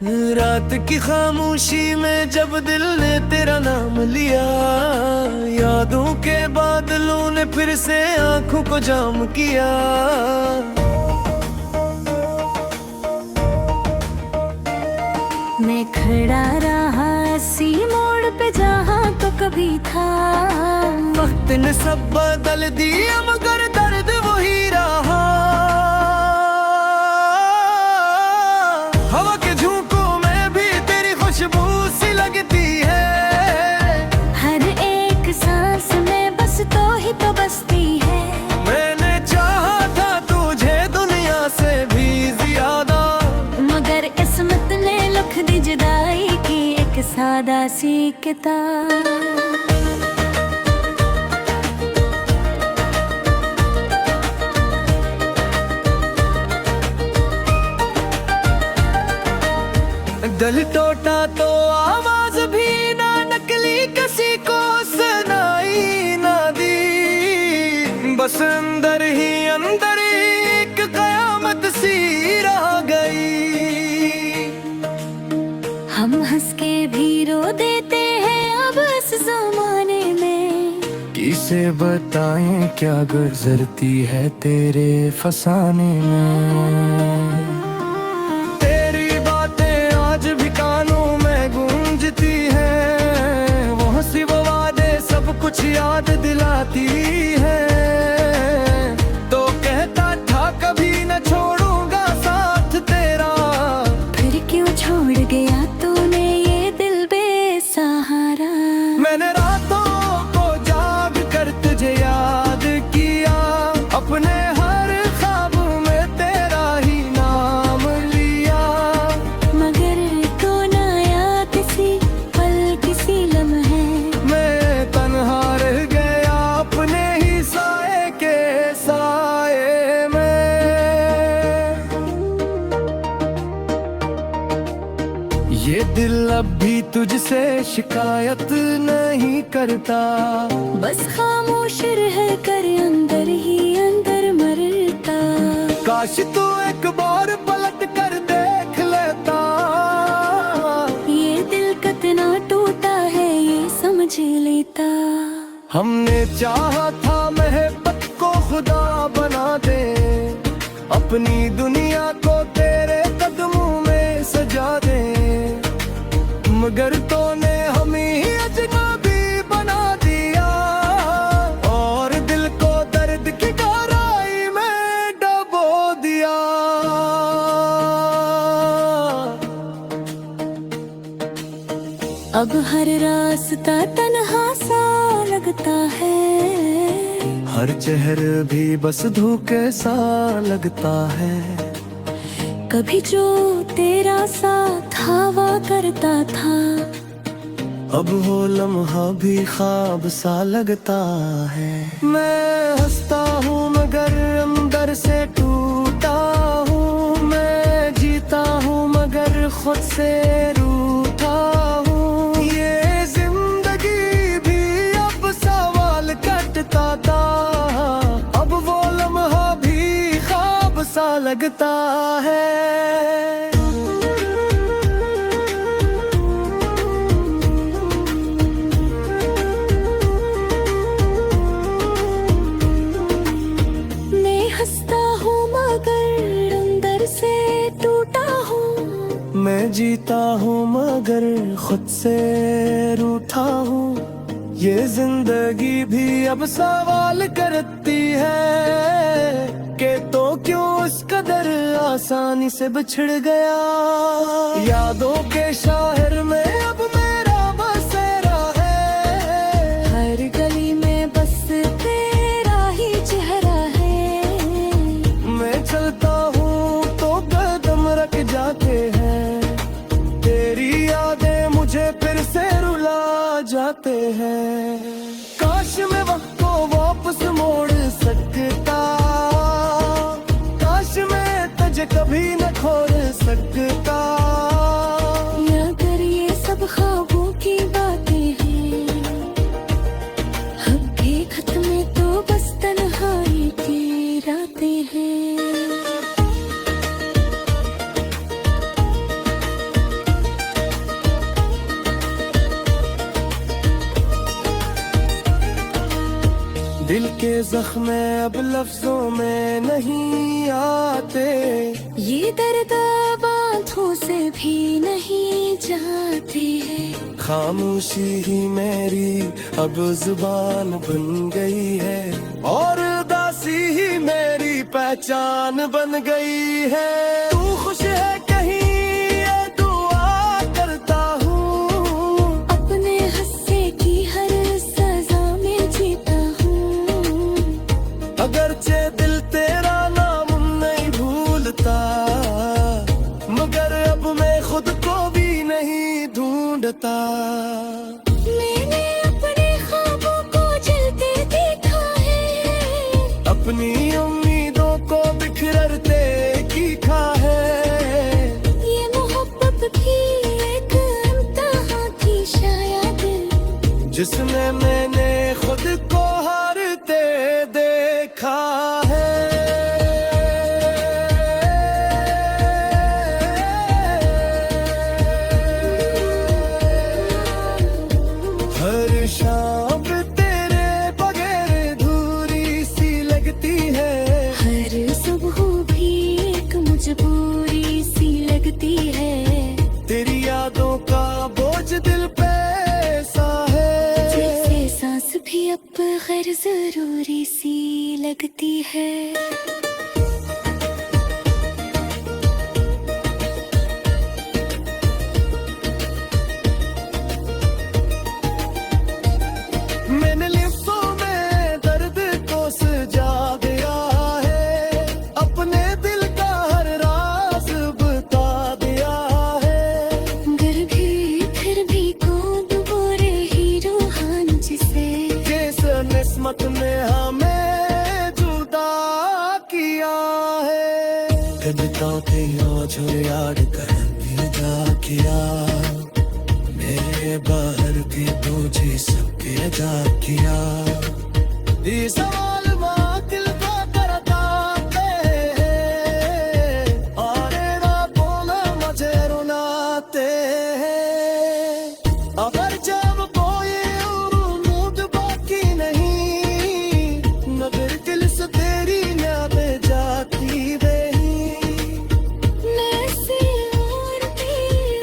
रात की खामोशी में जब दिल ने तेरा नाम लिया, यादों के बादलों ने फिर से आंखों को जाम किया। मैं खड़ा रहा इसी मोड़ पे जहाँ तो कभी था। वक्त ने सब बदल दिया मगर दर्द वही रहा। हवा के झोंकों में भी तेरी खुशबू सी लगती है। हर एक सांस में बस तो ही तो बसती है। मैंने चाहा था तुझे दुनिया से भी ज्यादा, मगर किस्मत ने लिख दी जुदाई की एक सादा सी किताब। दिल टूटा तो आवाज भी ना निकली, किसी को सुनाई ना दी। बस अंदर ही अंदर एक कयामत सी रह गई। हम हंस के भी रो देते हैं अब इस जमाने में। किसे बताएं क्या गुजरती है तेरे फसाने में। तेरी बातें आज भी कानों में गूंजती हैं। वो हंसी वो वादे सब कुछ याद दिलाती है। तो कहता था कभी न छोड़ूंगा साथ तेरा, फिर क्यों छोड़ गया तूने ये दिल बेसहारा। मैंने रातों को जाग कर तुझे याद किया। अपने हर ख्वाब में तेरा ही नाम लिया, मगर तो ना आया किसी पल किसी लम्हे। मैं तन्हा रह गया अपने ही साए के साए में। ये दिल अब भी तुझसे शिकायत नहीं करता, बस खामोश रह कर अंदर ही अंदर मरता। काश तू एक बार पलट कर देख लेता। ये दिल कितना टूटा है ये समझ लेता। हमने चाहा था मोहब्बत को खुदा बना दे, अपनी दुनिया को तेरे कदमों में सजा दे। मगर तूने हमें ही अजनबी बना दिया, और दिल को दर्द की गहराई में डुबो दिया। अब हर रास्ता तन्हा सा लगता है। हर चेहर भी बस धोखे सा लगता है। कभी जो तेरा साथ हवा करता था, अब वो लम्हा भी ख्वाब सा लगता है। मैं हंसता हूँ मगर अंदर से टूटा हूँ। मैं जीता हूँ मगर खुद से रूठा हूँ। ये जिंदगी भी अब सवाल कटता था, अब वो लम्हा भी ख्वाब सा लगता है। मैं जीता हूँ मगर खुद से रूठा हूँ। ये जिंदगी भी अब सवाल करती है कि तो क्यों इस कदर आसानी से बिछड़ गया। यादों के शहर में अब मेरा बसेरा है। हर गली में बस तेरा ही चेहरा है। मैं चलता हूँ तो कदम रख जाते हैं। तेरी यादें मुझे फिर से रुला जाते हैं। काश मैं वक्त को वापस मोड़ सकता, काश मैं तुझे कभी न खोल सकता। अगर ये सब ख्वाबों की बातें हैं, हकीकत में तो बस तन्हाई की रातें हैं। दिल के जख्म अब लफ्जों में नहीं आते, ये दर्द बातों से भी नहीं जाते। खामोशी ही मेरी अब जुबान बन गई है, और उदासी ही मेरी पहचान बन गई है। तू खुश है कहीं ये दुआ करता हूँ, अपने हस्से की हर सजा में जीता हूँ। अगरचे दिल तेरा नाम नहीं भूलता, मगर अब मैं खुद को भी नहीं ढूंढता। मैंने अपने ख्वाबों को जलते देखा है, अपनी उम्मीदों को बिखरते देखा है। ये मोहब्बत भी एक इम्तिहान थी शायद, जिसमें मैंने खुद को हारते देखा है। हर शाम तेरे बगैर धूरी सी लगती है, हर सुबह भी एक मजबूरी सी लगती है। तेरी यादों का बोझ दिल पे सा है, जैसे सांस भी अब गैर जरूरी सी लगती है। मैंने लिप्सों में दर्द को सजा दिया है, अपने दिल का हर राज बता दिया है। गर भी फिर भी कौन बोरे ही रूहान जिसे, किस किस्मत ने हमें जुदा किया है। कविताते आज याद कर विदा किया, मेरे बाहर भी तुझे सबके अदा किया। ये सवाल माँ दिल का करता है, और ना बोला मुझे रुलाते हैं। अगर जब कोई उम्मीद बाकी नहीं, मगर दिल से तेरी यादें जाती रही। ऐसी और भी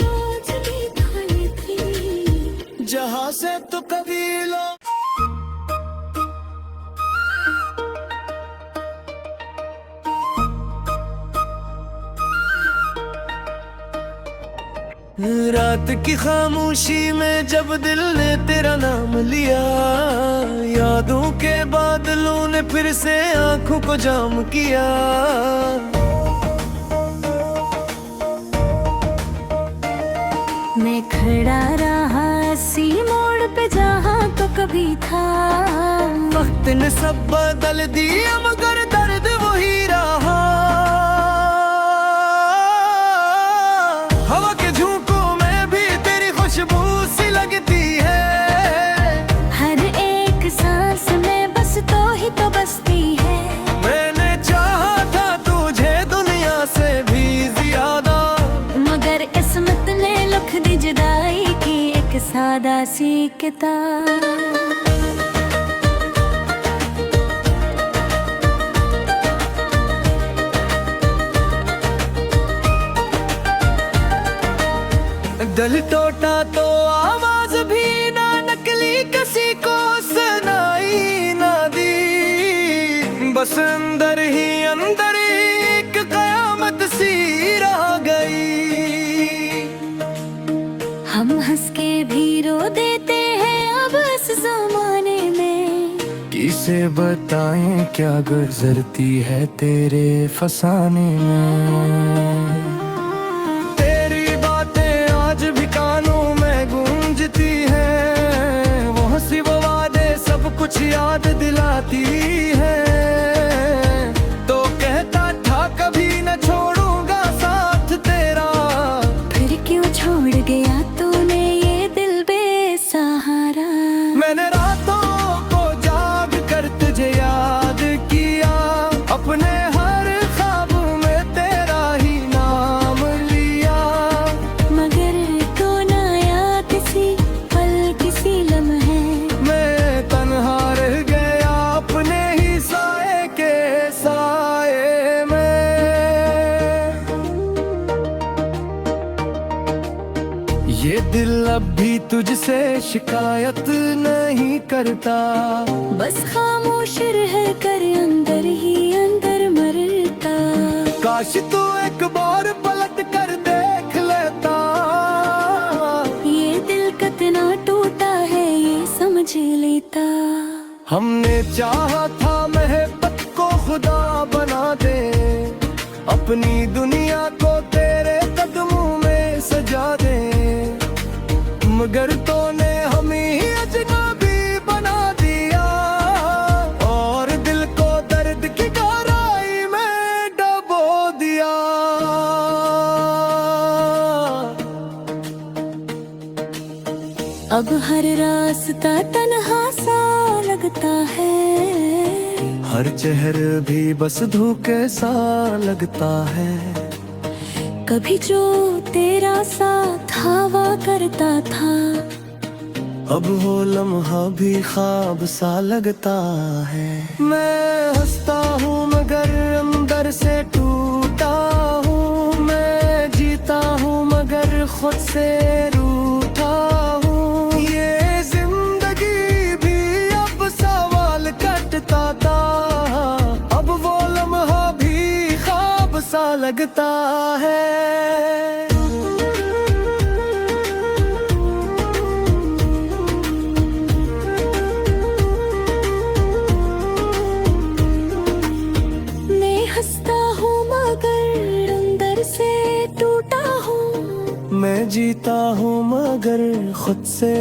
आज भी खाली थी, जहाँ से तो कभी लो रात की खामोशी में जब दिल ने तेरा नाम लिया, यादों के बादलों ने फिर से आंखों को जाम किया। मैं खड़ा रहा इसी मोड़ पे जहाँ तो कभी था। वक्त ने सब बदल दिया मगर दर्द वही रहा। हवा के झोंकों में भी तेरी खुशबू सी लगती है, हर एक सांस में बस तो ही तो बसती है। मैंने चाहा था तुझे दुनिया से भी ज्यादा, मगर किस्मत ने लिख दी जुदाई की एक सादा सी किताब। दिल टूटा तो आवाज भी ना निकली, किसी को सुनाई ना दी। बस अंदर ही अंदर एक कयामत सी रह गई। हम हंस के भी रो देते हैं अब इस जमाने में, किसे बताएं क्या गुजरती है तेरे फसाने में। तेरी बातें आज भी कानों में गूंजती हैं, वो हंसी वो वादे सब कुछ याद दिलाती है। तो कहता था कभी न छोड़ूंगा साथ तेरा, फिर क्यों छोड़ गया तूने ये दिल बेसहारा। मैंने रातों को जाग कर तुझे याद किया, अपने हर ख्वाब में तेरा ही नाम लिया। मगर तो ना आया किसी पल किसी लम्हे, मैं तन्हा रह गया अपने दिल अब भी तुझसे शिकायत नहीं करता, बस खामोश रह कर अंदर ही अंदर मरता। काश तू एक बार पलट कर देख लेता, ये दिल कितना टूटा है ये समझ लेता। हमने चाहा था मोहब्बत को खुदा बना दे, अपनी दुनिया को तेरे कदमों में सजा दे, मगर तूने हमें ही अजनबी बना दिया, और दिल को दर्द की गहराई में डुबो दिया। अब हर रास्ता तन्हा सा लगता है, हर चेहर भी बस धोखे सा लगता है। कभी जो तेरा साथ हवा करता था, अब वो लम्हा भी ख्वाब सा लगता है। मैं हंसता हूँ मगर अंदर से टूटा हूँ, मैं जीता हूँ मगर खुद से रूठा हूँ। ये जिंदगी भी अब सवाल कटता था, अब वो लम्हा भी ख्वाब सा लगता है। मैं जीता हूँ मगर खुद से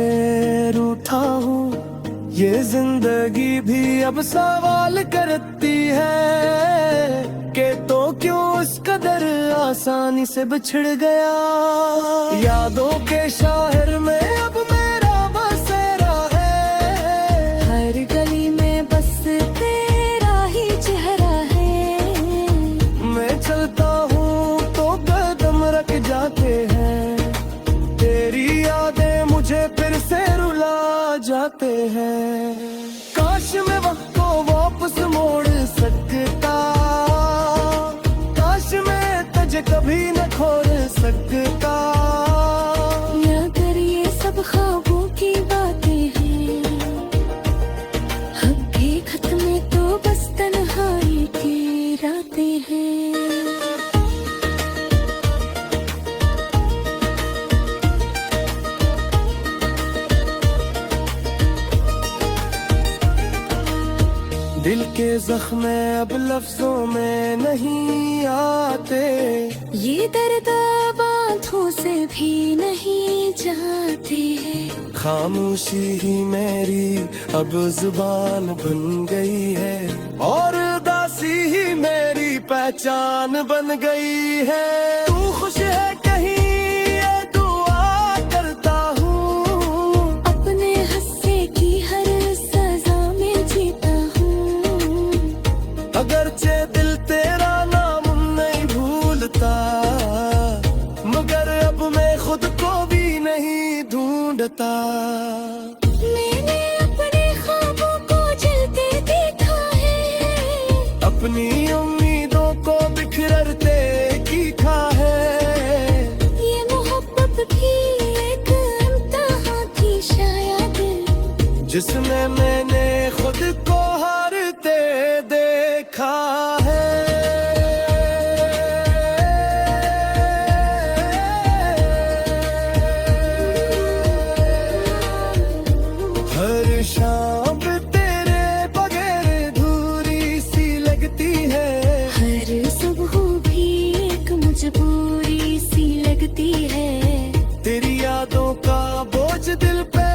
रूठा हूँ, ये जिंदगी भी अब सवाल करती है कि तो क्यों इस कदर आसानी से बिछड़ गया। यादों के शहर में अब मेरा बसेरा है, हर गली में बस तेरा ही चेहरा है। मैं चलता हूँ तो कदम रख जाते हैं, तेरी यादें मुझे फिर से रुला जाते हैं। काश मैं वक्त को वापस मोड़ सकता, काश मैं तुझे कभी न खोल सकता। अगर ये सब ख्वाबों की बातें हैं, हकीकत में तो बस तन्हाई की रातें हैं। दिल के जख्म अब लफ्जों में नहीं आते, ये दर्द बातों से भी नहीं जाते। खामोशी ही मेरी अब जुबान बन गई है, और उदासी ही मेरी पहचान बन गई है। तू खुश है कहीं ये दुआ करता हूँ, अपने हंसे की हर सजा में जीता हूँ। अगरचे दिल तेरा नाम नहीं भूलता, मगर अब मैं खुद को भी नहीं ढूंढता। मैंने अपने ख्वाबों को जलते देखा है, अपनी उम्मीदों को बिखरते देखा है। ये मोहब्बत भी एक इम्तिहान थी शायद, जिसमें मैंने खुद को हारते देखा है। हर शाम तेरे बगैर धूरी सी लगती है, हर सुबह भी एक मजबूरी सी लगती है। तेरी यादों का बोझ दिल पे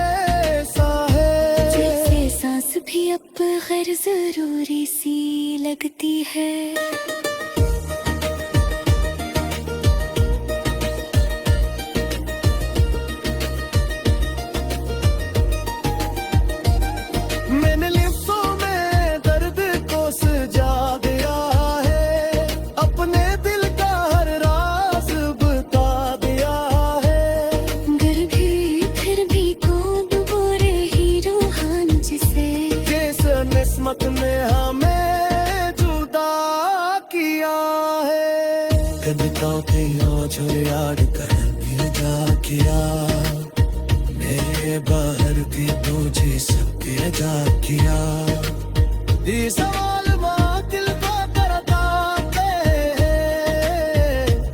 सा है, जैसे सांस भी अब गैर जरूरी सी लगती है। मैंने लिप्सों में दर्द को सजा दिया है, अपने दिल का हर राज बता दिया है। गर भी फिर भी कौन बोरे ही रूहान जिसे, जिस किस्मत ने हमें जुदा किया है। कभी तो तेरा छोड़ याद कर दिल जा किया, जा किया ये सवाल माँ दिल को करताते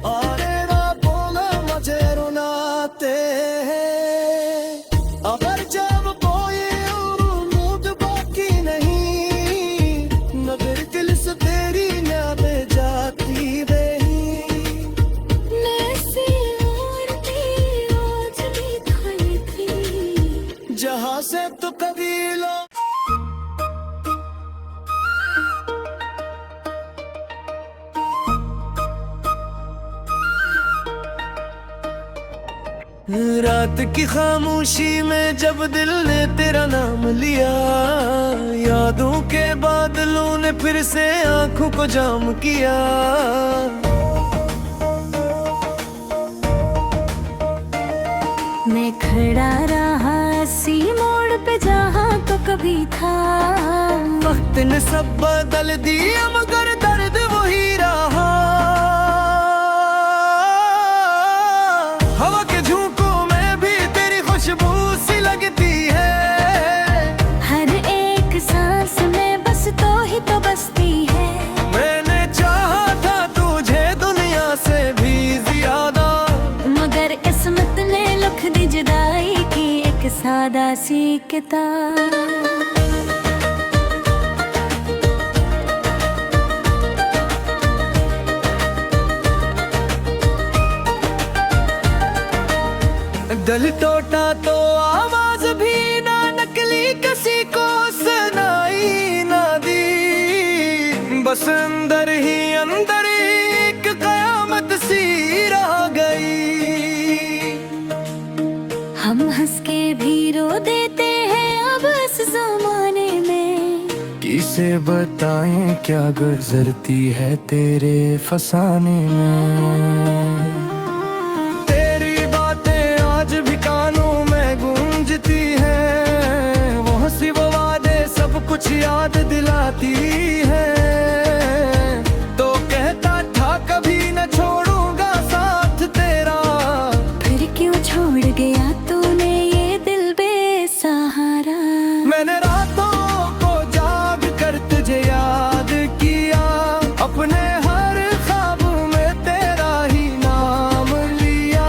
और ना बोला मुझे रुलाते अगर जब कोई उम्मीद बाकी नहीं नजर दिल से तेरी यादें जाती रही नैसी और थी आज भी खाली थी जहाँ से तो कभी लो रात की खामोशी में जब दिल ने तेरा नाम लिया यादों के बादलों ने फिर से आंखों को जाम किया मैं खड़ा रहा इसी मोड़ पे जहाँ तो कभी था वक्त ने सब बदल दिया मगर दर्द वही रहा हवा के झोंकों में भी तेरी खुशबू सी लगती है हर एक सांस में बस तो ही तो बसती है मैंने चाहा था तुझे दुनिया से भी ज्यादा मगर किस्मत ने लिख दी जुदाई की एक सादा सी किताब दिल टूटा तो आवाज भी ना निकली किसी को सुनाई ना दी बस अंदर ही अंदर एक कयामत सी रह गई हम हंस के भी रो देते हैं अब इस जमाने में किसे बताएं क्या गुजरती है तेरे फसाने में तेरी बातें आज भी कानों में गूंजती हैं वो हंसी वो वादे सब कुछ याद दिलाती है तो कहता था कभी न छोड़ूंगा साथ तेरा फिर क्यों छोड़ गया तूने ये दिल बेसहारा मैंने रातों को जाग कर तुझे याद किया अपने हर ख्वाब में तेरा ही नाम लिया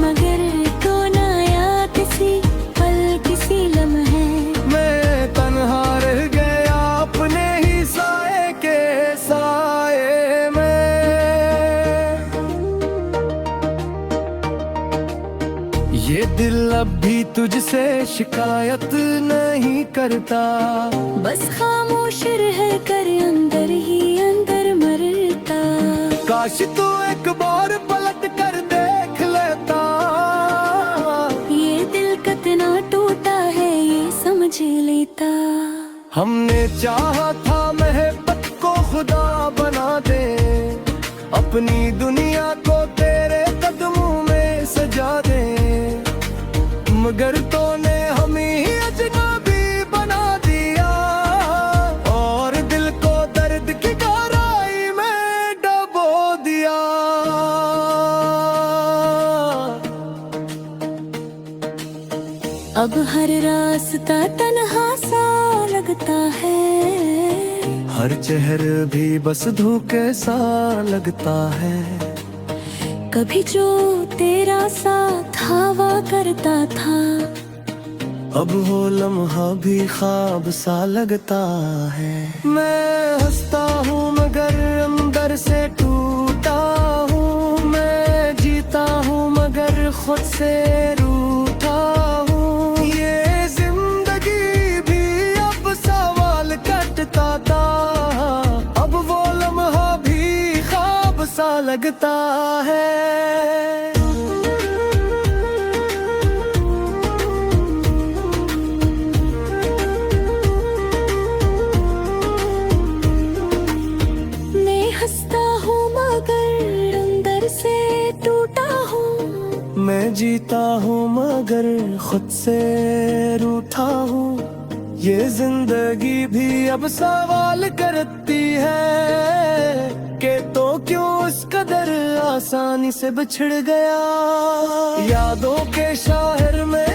मगर तो ना आया किसी पल किसी लम्हे मैं तन्हा रह गया अपने ही साए के साए में ये दिल अब भी तुझसे शिकायत नहीं करता बस खामोश रह कर अंदर ही अंदर मरता काश तू एक बार पलट कर देख लेता ये दिल कितना टूटा है ये समझ लेता हमने चाहा था मोहब्बत को खुदा बना दे अपनी दुनिया को तेरे कदमों में सजा दे मगर तूने हमें ही अजनबी बना दिया और दिल को दर्द की गहराई में डुबो दिया अब हर रास्ता तन्हा सा लगता है हर चेहर भी बस धोखे सा लगता है कभी जो तेरा साथ हवा करता था अब वो लम्हा भी ख्वाब सा लगता है मैं हंसता हूँ मगर अंदर से टूटा हूँ मैं जीता हूँ मगर खुद से रूठा हूँ ये जिंदगी भी अब सवाल कटता था अब वो लम्हा भी ख्वाब सा लगता है मैं जीता हूँ मगर खुद से रूठा हूँ ये जिंदगी भी अब सवाल करती है कि तो क्यों उस कदर आसानी से बिछड़ गया यादों के शहर में